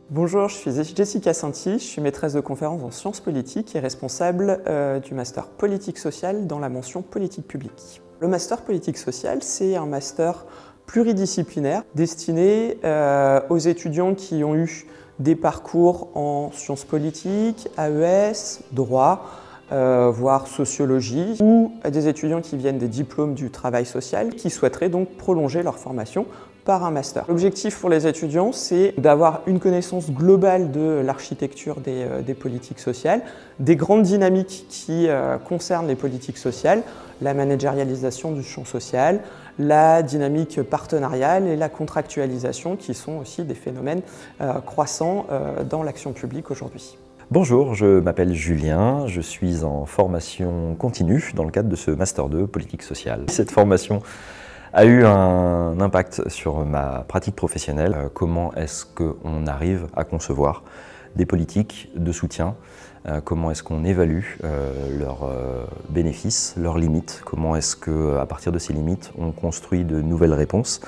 Bonjour, je suis Jessica Sainty, je suis maîtresse de conférences en sciences politiques et responsable du master politique sociale dans la mention politique publique. Le master politique sociale, c'est un master pluridisciplinaire destiné aux étudiants qui ont eu des parcours en sciences politiques, AES, droit, voire sociologie, ou à des étudiants qui viennent des diplômes du travail social, qui souhaiteraient donc prolonger leur formation par un master. L'objectif pour les étudiants, c'est d'avoir une connaissance globale de l'architecture des politiques sociales, des grandes dynamiques qui concernent les politiques sociales, la managérialisation du champ social, la dynamique partenariale et la contractualisation, qui sont aussi des phénomènes croissants dans l'action publique aujourd'hui. Bonjour, je m'appelle Julien, je suis en formation continue dans le cadre de ce Master 2 politique sociale. Cette formation a eu un impact sur ma pratique professionnelle. Comment est-ce qu'on arrive à concevoir des politiques de soutien? Comment est-ce qu'on évalue leurs bénéfices, leurs limites? Comment est-ce qu'à partir de ces limites, on construit de nouvelles réponses?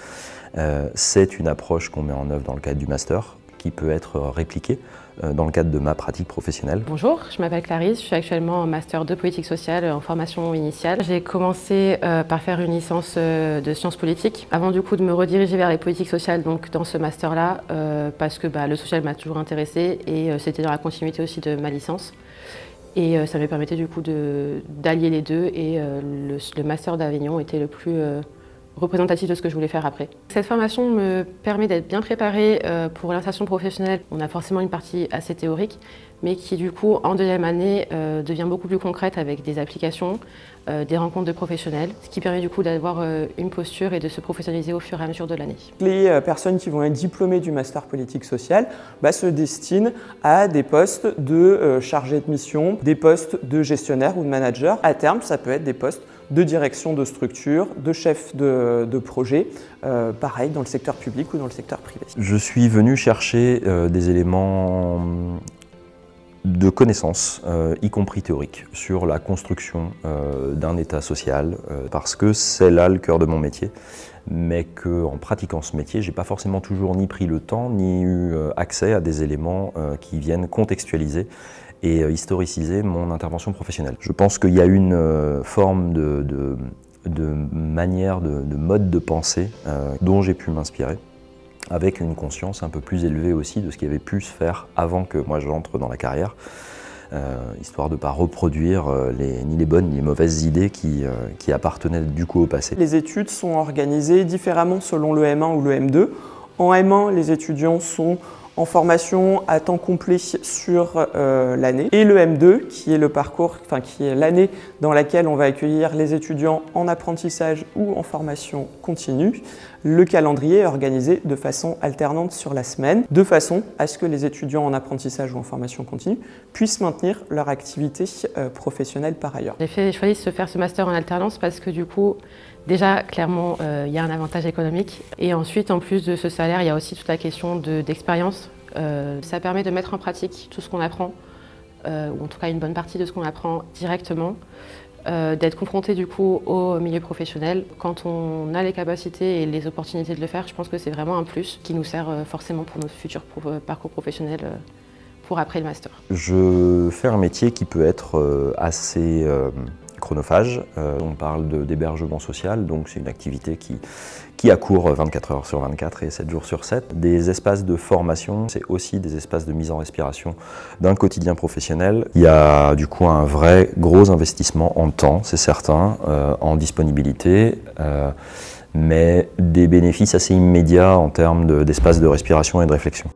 C'est une approche qu'on met en œuvre dans le cadre du master, qui peut être répliquée dans le cadre de ma pratique professionnelle. Bonjour, je m'appelle Clarisse, je suis actuellement en Master 2 politique sociale en formation initiale. J'ai commencé par faire une licence de sciences politiques avant du coup de me rediriger vers les politiques sociales donc dans ce master-là parce que le social m'a toujours intéressée et c'était dans la continuité aussi de ma licence. Et ça me permettait du coup d'allier les deux et le Master d'Avignon était le plus représentatif de ce que je voulais faire après. Cette formation me permet d'être bien préparée pour l'insertion professionnelle. On a forcément une partie assez théorique, mais qui du coup en deuxième année devient beaucoup plus concrète avec des applications, des rencontres de professionnels, ce qui permet du coup d'avoir une posture et de se professionnaliser au fur et à mesure de l'année. Les personnes qui vont être diplômées du master politique sociale se destinent à des postes de chargé de mission, des postes de gestionnaire ou de manager. À terme, ça peut être des postes de direction de structure, de chef de projet, pareil dans le secteur public ou dans le secteur privé. Je suis venu chercher des éléments de connaissances, y compris théoriques, sur la construction d'un État social, parce que c'est là le cœur de mon métier, mais qu'en pratiquant ce métier, j'ai pas forcément toujours ni pris le temps, ni eu accès à des éléments qui viennent contextualiser et historiciser mon intervention professionnelle. Je pense qu'il y a une forme de manière, de mode de pensée dont j'ai pu m'inspirer, avec une conscience un peu plus élevée aussi de ce qui avait pu se faire avant que moi j'entre dans la carrière, histoire de ne pas reproduire ni les bonnes ni les mauvaises idées qui appartenaient du coup au passé. Les études sont organisées différemment selon le M1 ou le M2. En M1, les étudiants sont en formation à temps complet sur l'année. Et le M2, qui est le parcours, qui est l'année dans laquelle on va accueillir les étudiants en apprentissage ou en formation continue, le calendrier est organisé de façon alternante sur la semaine, de façon à ce que les étudiants en apprentissage ou en formation continue puissent maintenir leur activité professionnelle par ailleurs. J'ai choisi de faire ce master en alternance parce que du coup, déjà, clairement, il y a un avantage économique. Et ensuite, en plus de ce salaire, il y a aussi toute la question d'expérience. Ça permet de mettre en pratique tout ce qu'on apprend, ou en tout cas une bonne partie de ce qu'on apprend directement, d'être confronté du coup au milieu professionnel. Quand on a les capacités et les opportunités de le faire, je pense que c'est vraiment un plus qui nous sert forcément pour notre futur parcours professionnel pour après le master. Je fais un métier qui peut être assez chronophage. On parle d'hébergement social, donc c'est une activité qui a cours 24 heures sur 24 et 7 jours sur 7. Des espaces de formation, c'est aussi des espaces de mise en respiration d'un quotidien professionnel. Il y a du coup un vrai gros investissement en temps, c'est certain, en disponibilité, mais des bénéfices assez immédiats en termes d'espace de respiration et de réflexion.